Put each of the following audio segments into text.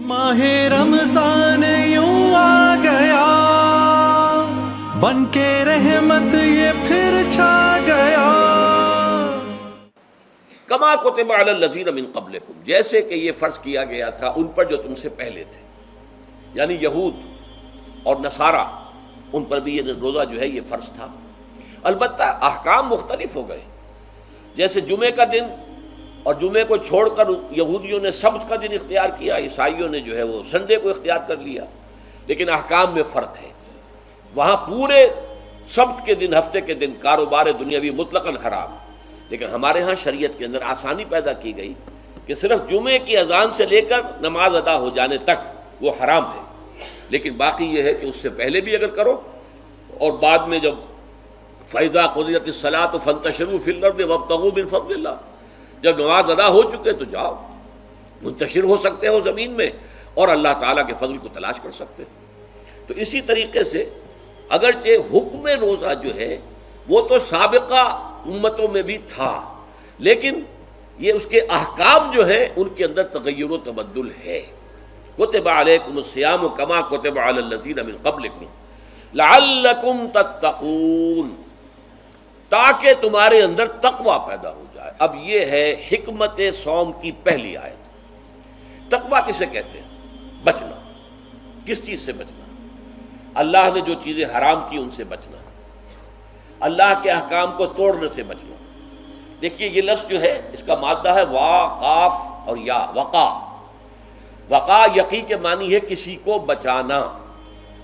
ماہ رمضان یوں آ گیا بن کے رحمت یہ پھر چھا گیا. کما کتب علی الذین من قبلکم، جیسے کہ یہ فرض کیا گیا تھا ان پر جو تم سے پہلے تھے، یعنی یہود اور نصارہ، ان پر بھی یہ روزہ جو ہے یہ فرض تھا. البتہ احکام مختلف ہو گئے. جیسے جمعے کا دن اور جمعے کو چھوڑ کر یہودیوں نے سبت کا دن اختیار کیا، عیسائیوں نے جو ہے وہ سنڈے کو اختیار کر لیا، لیکن احکام میں فرق ہے. وہاں پورے سبت کے دن، ہفتے کے دن کاروبار دنیاوی مطلقاً حرام، لیکن ہمارے ہاں شریعت کے اندر آسانی پیدا کی گئی کہ صرف جمعے کی اذان سے لے کر نماز ادا ہو جانے تک وہ حرام ہے، لیکن باقی یہ ہے کہ اس سے پہلے بھی اگر کرو اور بعد میں جب فَإِذَا قُضِيَتِ الصَّلَاةُ فَانتَشِرُوا فِي الْأَرْضِ وَابْتَغُوا مِن فَضْلِ اللَّهِ، جب نماز ادا ہو چکے تو جاؤ، منتشر ہو سکتے ہو زمین میں اور اللہ تعالیٰ کے فضل کو تلاش کر سکتے ہو. تو اسی طریقے سے اگرچہ حکم روزہ جو ہے وہ تو سابقہ امتوں میں بھی تھا، لیکن یہ اس کے احکام جو ہیں ان کے اندر تغیر و تبدل ہے. کتب علیکم الصیام کما کتب علی الذین من قبلکم لعلکم تتقون، تاکہ تمہارے اندر تقوی پیدا ہو جائے. اب یہ ہے حکمت صوم کی پہلی آیت. تقوی کسے کہتے ہیں؟ بچنا. کس چیز سے بچنا؟ اللہ نے جو چیزیں حرام کی ان سے بچنا، اللہ کے احکام کو توڑنے سے بچنا. دیکھیے یہ لفظ جو ہے اس کا مادہ ہے وا، قاف اور یا، وقا. وقا یقی کے معنی ہے کسی کو بچانا.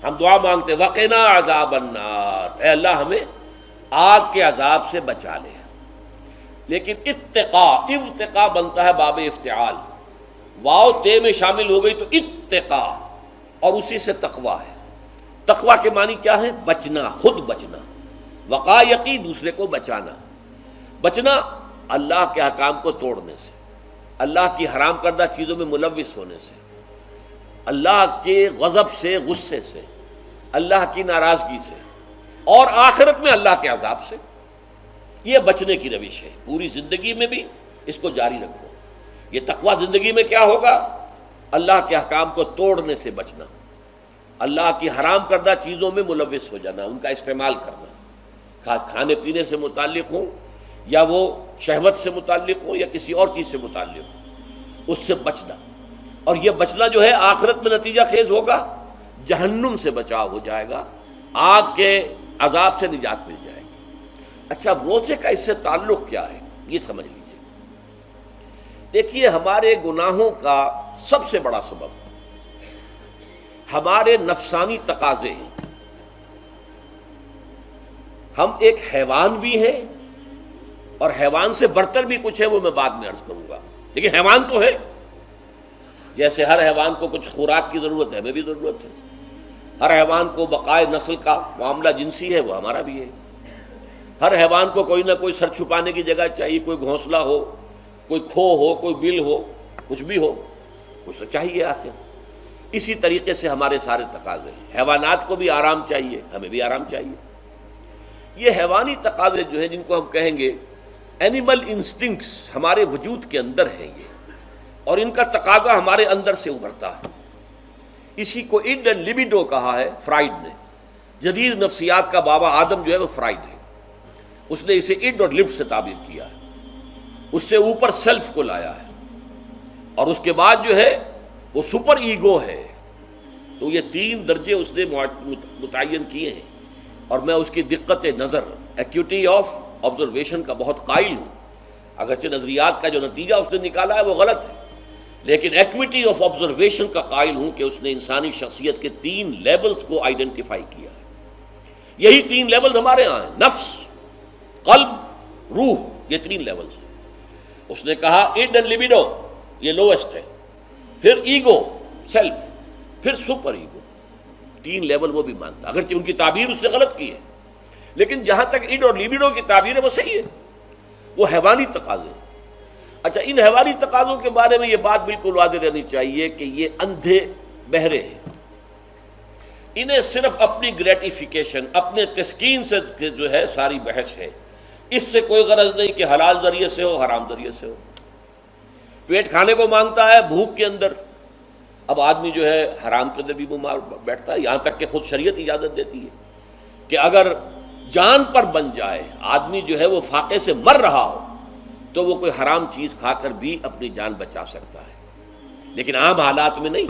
ہم دعا مانگتے وقنا عذاب النار، اے اللہ ہمیں آگ کے عذاب سے بچا لے. لیکن اتقا بنتا ہے باب افتعال، واو تے میں شامل ہو گئی تو اتقا، اور اسی سے تقوی ہے. تقوی کے معنی کیا ہے؟ بچنا، خود بچنا. وقا یقی دوسرے کو بچانا. بچنا اللہ کے احکام کو توڑنے سے، اللہ کی حرام کردہ چیزوں میں ملوث ہونے سے، اللہ کے غضب سے، غصے سے، اللہ کی ناراضگی سے، اور آخرت میں اللہ کے عذاب سے. یہ بچنے کی روش ہے. پوری زندگی میں بھی اس کو جاری رکھو. یہ تقوی زندگی میں کیا ہوگا؟ اللہ کے احکام کو توڑنے سے بچنا، اللہ کی حرام کردہ چیزوں میں ملوث ہو جانا، ان کا استعمال کرنا، کھانے پینے سے متعلق ہوں یا وہ شہوت سے متعلق ہو یا کسی اور چیز سے متعلق ہو، اس سے بچنا. اور یہ بچنا جو ہے آخرت میں نتیجہ خیز ہوگا، جہنم سے بچاؤ ہو جائے گا، آگ کے عذاب سے نجات مل جائے گی. اچھا روزے کا اس سے تعلق کیا ہے یہ سمجھ لیجیے. دیکھیے ہمارے گناہوں کا سب سے بڑا سبب ہمارے نفسانی تقاضے ہیں. ہم ایک حیوان بھی ہیں اور حیوان سے برتر بھی کچھ ہے، وہ میں بعد میں عرض کروں گا، لیکن حیوان تو ہے. جیسے ہر حیوان کو کچھ خوراک کی ضرورت ہے، ہمیں بھی ضرورت ہے. ہر حیوان کو بقائے نسل کا معاملہ جنسی ہے، وہ ہمارا بھی ہے. ہر حیوان کو کوئی نہ کوئی سر چھپانے کی جگہ چاہیے، کوئی گھونسلہ ہو، کوئی کھو ہو، کوئی بل ہو، کچھ بھی ہو، کچھ تو چاہیے آخر. اسی طریقے سے ہمارے سارے تقاضے ہیں. حیوانات کو بھی آرام چاہیے، ہمیں بھی آرام چاہیے. یہ حیوانی تقاضے جو ہیں جن کو ہم کہیں گے اینیمل انسٹنکٹس، ہمارے وجود کے اندر ہیں یہ، اور ان کا تقاضا ہمارے اندر سے ابھرتا ہے. اسی کو اڈ اینڈ لیبیڈو کہا ہے فرائڈ نے. جدید نفسیات کا بابا آدم جو ہے وہ فرائڈ ہے. اس نے اسے اڈ اور لب سے تعبیر کیا ہے، اس سے اوپر سیلف کو لایا ہے، اور اس کے بعد جو ہے وہ سپر ایگو ہے. تو یہ تین درجے اس نے متعین کیے ہیں، اور میں اس کی دقت نظر، ایکیوٹی آف آبزرویشن کا بہت قائل ہوں. اگرچہ نظریات کا جو نتیجہ اس نے نکالا ہے وہ غلط ہے، لیکن ایکویٹی آف آبزرویشن کا قائل ہوں کہ اس نے انسانی شخصیت کے 3 لیولز کو آئیڈینٹیفائی کیا ہے. یہی 3 لیولز ہمارے ہاں ہیں، نفس، قلب، روح، یہ 3 لیولز ہیں. اس نے کہا اڈ اینڈ لیبیڈو یہ لوسٹ ہے، پھر ایگو، سیلف، پھر سپر ایگو. 3 لیول وہ بھی مانتا، اگرچہ ان کی تعبیر اس نے غلط کی ہے، لیکن جہاں تک اڈ اور لیبیڈو کی تعبیر ہے وہ صحیح ہے. وہ حیوانی تقاضے ہیں. اچھا ان حیوانی تقاضوں کے بارے میں یہ بات بالکل واضح رہنی چاہیے کہ یہ اندھے بہرے ہیں. انہیں صرف اپنی گریٹیفیکیشن، اپنے تسکین سے جو ہے ساری بحث ہے. اس سے کوئی غرض نہیں کہ حلال ذریعے سے ہو، حرام ذریعے سے ہو. پیٹ کھانے کو مانگتا ہے بھوک کے اندر، اب آدمی جو ہے حرام کے اندر بھی بیمار بیٹھتا ہے، یہاں تک کہ خود شریعت اجازت دیتی ہے کہ اگر جان پر بن جائے آدمی جو ہے وہ فاقے سے مر رہا ہو تو وہ کوئی حرام چیز کھا کر بھی اپنی جان بچا سکتا ہے، لیکن عام حالات میں نہیں۔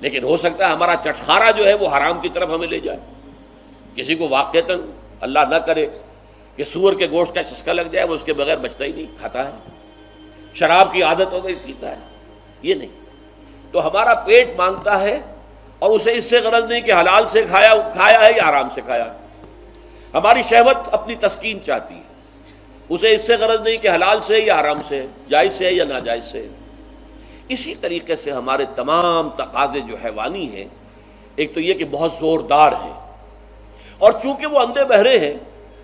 لیکن ہو سکتا ہے ہمارا چٹخارا جو ہے وہ حرام کی طرف ہمیں لے جائے، کسی کو واقعتاً اللہ نہ کرے کہ سور کے گوشت کا چسکا لگ جائے، وہ اس کے بغیر بچتا ہی نہیں، کھاتا ہے، شراب کی عادت ہو گئی پیتا ہے، یہ نہیں۔ تو ہمارا پیٹ مانگتا ہے اور اسے اس سے غرض نہیں کہ حلال سے کھایا ہے یا حرام سے کھایا ہے۔ ہماری شہوت اپنی تسکین چاہتی ہے، اسے اس سے غرض نہیں کہ حلال سے یا حرام سے، جائز سے یا ناجائز سے۔ اسی طریقے سے ہمارے تمام تقاضے جو حیوانی ہیں، ایک تو یہ کہ بہت زوردار ہیں، اور چونکہ وہ اندھے بہرے ہیں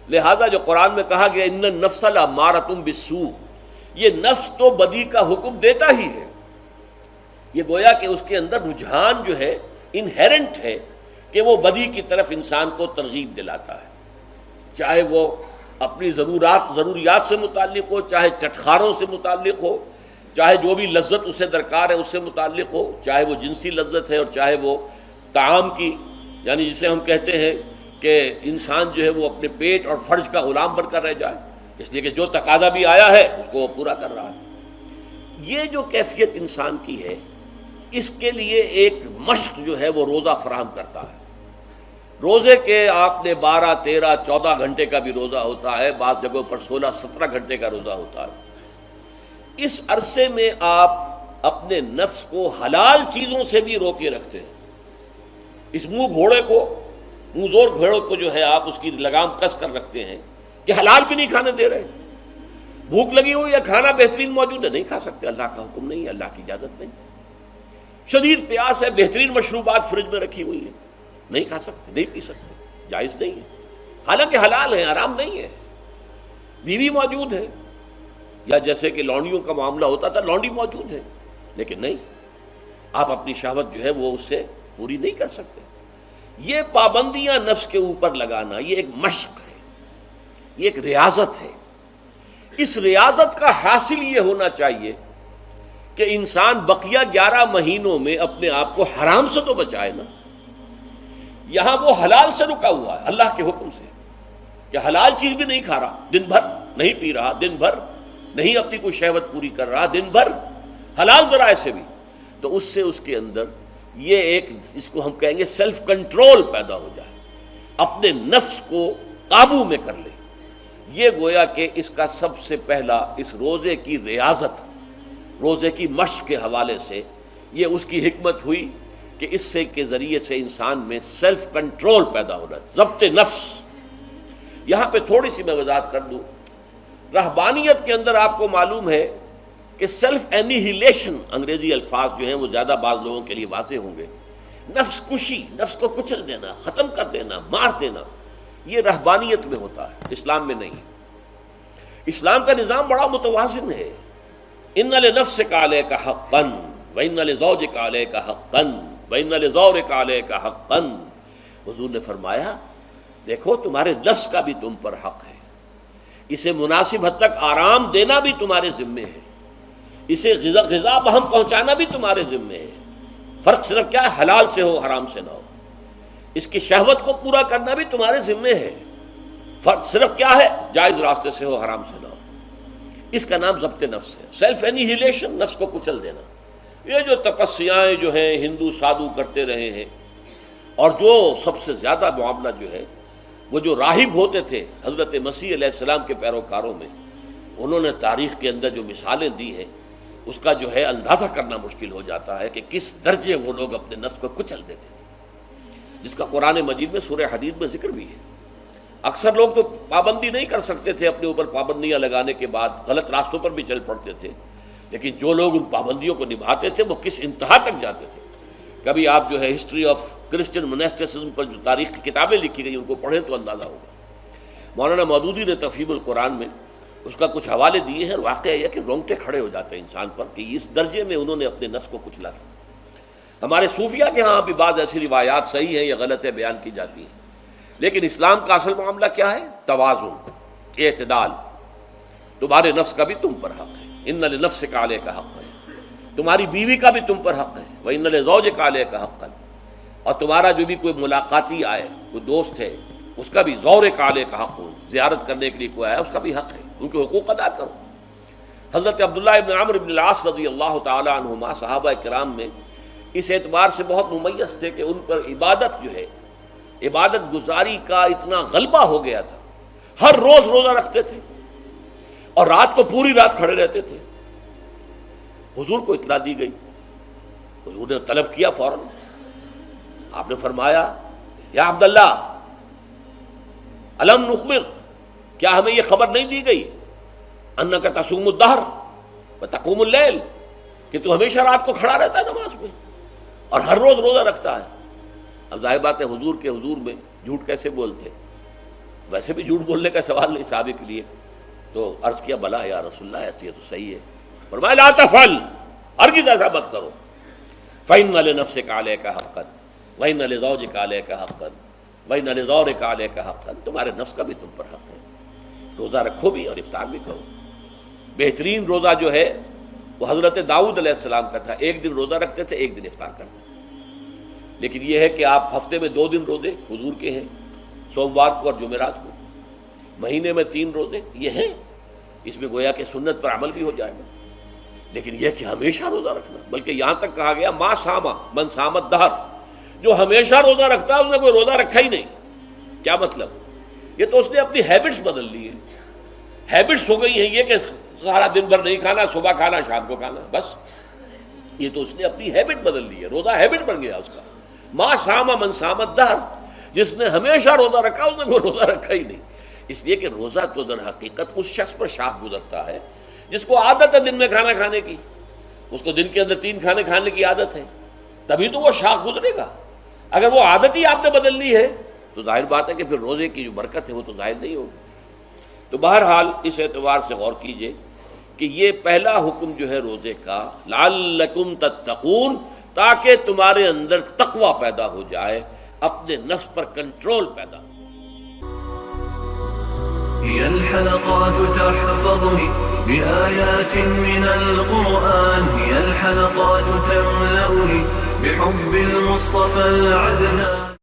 لہذا جو قرآن میں کہا گیا ان النفس لامارۃ بالسوء، یہ نفس تو بدی کا حکم دیتا ہی ہے، یہ گویا کہ اس کے اندر رجحان جو ہے انہیرنٹ ہے کہ وہ بدی کی طرف انسان کو ترغیب دلاتا ہے، چاہے وہ اپنی ضروریات سے متعلق ہو، چاہے چٹخاروں سے متعلق ہو، چاہے جو بھی لذت اسے درکار ہے اس سے متعلق ہو، چاہے وہ جنسی لذت ہے اور چاہے وہ طعام کی، یعنی جسے ہم کہتے ہیں کہ انسان جو ہے وہ اپنے پیٹ اور فرج کا غلام بن کر رہ جائے، اس لیے کہ جو تقاضا بھی آیا ہے اس کو وہ پورا کر رہا ہے۔ یہ جو کیفیت انسان کی ہے، اس کے لیے ایک مشق جو ہے وہ روزہ فراہم کرتا ہے۔ روزے کے آپ نے 12، 13، 14 گھنٹے کا بھی روزہ ہوتا ہے، بعض جگہوں پر 16، 17 گھنٹے کا روزہ ہوتا ہے۔ اس عرصے میں آپ اپنے نفس کو حلال چیزوں سے بھی روکے رکھتے ہیں۔ اس منہ زور گھوڑے کو جو ہے آپ اس کی لگام کس کر رکھتے ہیں کہ حلال بھی نہیں کھانے دے رہے، بھوک لگی ہوئی ہے، کھانا بہترین موجود ہے، نہیں کھا سکتے، اللہ کا حکم نہیں ہے، اللہ کی اجازت نہیں۔ شدید پیاس ہے، بہترین مشروبات فریج میں رکھی ہوئی ہے، نہیں کھا سکتے، نہیں پی سکتے، جائز نہیں ہے، حالانکہ حلال ہے، حرام نہیں ہے۔ بیوی موجود ہے، یا جیسے کہ لونڈیوں کا معاملہ ہوتا تھا، لونڈی موجود ہے، لیکن نہیں، آپ اپنی شہوت جو ہے وہ اس سے پوری نہیں کر سکتے۔ یہ پابندیاں نفس کے اوپر لگانا، یہ ایک مشق ہے، یہ ایک ریاضت ہے۔ اس ریاضت کا حاصل یہ ہونا چاہیے کہ انسان بقیہ 11 مہینوں میں اپنے آپ کو حرام سے تو بچائے نا۔ یہاں وہ حلال سے رکا ہوا ہے اللہ کے حکم سے، کہ حلال چیز بھی نہیں کھا رہا، دن بھر نہیں پی رہا، دن بھر نہیں اپنی کوئی شہوت پوری کر رہا، دن بھر حلال ذرائع سے بھی، تو اس سے اس کے اندر یہ ایک، اس کو ہم کہیں گے سیلف کنٹرول پیدا ہو جائے، اپنے نفس کو قابو میں کر لے۔ یہ گویا کہ اس کا سب سے پہلا، اس روزے کی ریاضت، روزے کی مشق کے حوالے سے یہ اس کی حکمت ہوئی کہ اس سے کے ذریعے سے انسان میں سیلف کنٹرول پیدا ہو رہا ہے، ضبط نفس۔ یہاں پہ تھوڑی سی میں وضاحت کر دوں، رہبانیت کے اندر آپ کو معلوم ہے کہ سیلف اینیہیلیشن، انگریزی الفاظ جو ہیں وہ زیادہ بعض لوگوں کے لیے واضح ہوں گے، نفس کشی، نفس کو کچل دینا، ختم کر دینا، مار دینا، یہ رہبانیت میں ہوتا ہے، اسلام میں نہیں۔ اسلام کا نظام بڑا متوازن ہے۔ ان لنفسک علیک حقا وان لزوجک علیک حقا وان لزورک علیک حقا۔ حضور نے فرمایا دیکھو تمہارے نفس کا بھی تم پر حق ہے، اسے مناسب حد تک آرام دینا بھی تمہارے ذمے ہے، اسے غذا بہم پہنچانا بھی تمہارے ذمے ہے۔ فرق صرف کیا ہے، حلال سے ہو حرام سے نہ ہو۔ اس کی شہوت کو پورا کرنا بھی تمہارے ذمے ہے، فرق صرف کیا ہے، جائز راستے سے ہو حرام سے نہ ہو۔ اس کا نام ضبط نفس ہے، سیلف اینیہیلیشن، نفس کو کچل دینا۔ یہ جو تپسیاں جو ہیں ہندو سادھو کرتے رہے ہیں، اور جو سب سے زیادہ معاملہ جو ہے وہ جو راہب ہوتے تھے حضرت مسیح علیہ السلام کے پیروکاروں میں، انہوں نے تاریخ کے اندر جو مثالیں دی ہیں اس کا جو ہے اندازہ کرنا مشکل ہو جاتا ہے کہ کس درجے وہ لوگ اپنے نفس کو کچل دیتے تھے، جس کا قرآن مجید میں سورہ حدید میں ذکر بھی ہے۔ اکثر لوگ تو پابندی نہیں کر سکتے تھے، اپنے اوپر پابندیاں لگانے کے بعد غلط راستوں پر بھی چل پڑتے تھے، لیکن جو لوگ ان پابندیوں کو نبھاتے تھے وہ کس انتہا تک جاتے تھے۔ کبھی آپ جو ہے ہسٹری آف کرسچن مناسٹسزم پر جو تاریخ کی کتابیں لکھی گئی ان کو پڑھیں تو اندازہ ہوگا۔ مولانا مودودی نے تفہیم القرآن میں اس کا کچھ حوالے دیے ہیں، اور واقعہ یہ کہ رونگٹے کھڑے ہو جاتے ہیں انسان پر کہ اس درجے میں انہوں نے اپنے نفس کو کچلا تھا۔ ہمارے صوفیہ کے ہاں بھی بعض ایسی روایات صحیح ہیں یا غلط ہے بیان کی جاتی ہیں، لیکن اسلام کا اصل معاملہ کیا ہے، توازن، اعتدال۔ تمہارے نفس کا بھی تم پر حق ہے، ان لنفسک علیک حقا۔ تمہاری بیوی کا بھی تم پر حق ہے، وَإِنَّ لِزَوْجِكَ عَلَيْكَ حَقًّا، اور تمہارا جو بھی کوئی ملاقاتی آئے، کوئی دوست ہے، اس کا بھی زورِكَ عَلَيْكَ حق، زیارت کرنے کے لیے کوئی آیا اس کا بھی حق ہے، ان کے حقوق ادا کرو۔ حضرت عبداللہ ابن عمرو بن العاص رضی اللہ تعالی عنہما صحابہ کرام میں اس اعتبار سے بہت ممیز تھے کہ ان پر عبادت جو ہے، عبادت گزاری کا اتنا غلبہ ہو گیا تھا، ہر روز روزہ رکھتے تھے اور رات کو پوری رات کھڑے رہتے تھے۔ حضور کو اطلاع دی گئی، حضور نے طلب کیا فوراً، آپ نے فرمایا یا عبداللہ الم نخبر، کیا ہمیں یہ خبر نہیں دی گئی انک تصوم الدہر وتقوم اللیل، کہ تو ہمیشہ رات کو کھڑا رہتا ہے نماز میں اور ہر روز روزہ رکھتا ہے۔ اب ظاہر بات ہے حضور کے حضور میں جھوٹ کیسے بولتے، ویسے بھی جھوٹ بولنے کا سوال نہیں صحابہ کے لیے، تو عرض کیا بلا یا رسول اللہ ایسے تو صحیح ہے، فرمایا لا تفعل، ہرگز ایسا مت کرو، فإن لنفسك عليك حقا وإن لزوجك عليك حقا وإن لزورك عليك حقا، تمہارے نفس کا بھی تم پر حق ہے، روزہ رکھو بھی اور افطار بھی کرو۔ بہترین روزہ جو ہے وہ حضرت داؤد علیہ السلام کا تھا، ایک دن روزہ رکھتے تھے، ایک دن افطار کرتے تھے، لیکن یہ ہے کہ آپ ہفتے میں 2 دن روزے حضور کے ہیں، سوموار کو اور جمعرات کو، مہینے میں 3 روزے یہ ہیں، اس میں گویا کہ سنت پر عمل بھی ہو جائے گا، لیکن یہ کہ ہمیشہ روزہ رکھنا، بلکہ یہاں تک کہا گیا ما صام من صام الدہر، جو ہمیشہ روزہ رکھتا ہے اس نے کوئی روزہ رکھا ہی نہیں۔ کیا مطلب؟ یہ تو اس نے اپنی ہیبٹس بدل لی ہیں، ہیبٹس ہو گئی ہیں یہ کہ سارا دن بھر نہیں کھانا، صبح کھانا شام کو کھانا، بس یہ تو اس نے اپنی ہیبٹ بدل لی ہے، روزہ ہیبٹ بن گیا اس کا۔ ما صام من صام الدہر، جس نے ہمیشہ روزہ رکھا اس نے کوئی روزہ رکھا ہی نہیں، اس لیے کہ روزہ تو در حقیقت اس شخص پر شاخ گزرتا ہے جس کو عادت ہے دن میں کھانا کھانے کی، اس کو دن کے اندر 3 کھانے کھانے کی عادت ہے، تبھی تو وہ شاخ گزرے گا۔ اگر وہ عادت ہی آپ نے بدل لی ہے تو ظاہر بات ہے کہ پھر روزے کی جو برکت ہے وہ تو ظاہر نہیں ہوگی۔ تو بہرحال اس اعتبار سے غور کیجئے کہ یہ پہلا حکم جو ہے روزے کا، لعلکم تتقون، تاکہ تمہارے اندر تقوی پیدا ہو جائے، اپنے نفس پر کنٹرول پیدا ہو۔ هي الحلقات تحفظني بآيات من القرآن، هي الحلقات تملأني بحب المصطفى العدنان.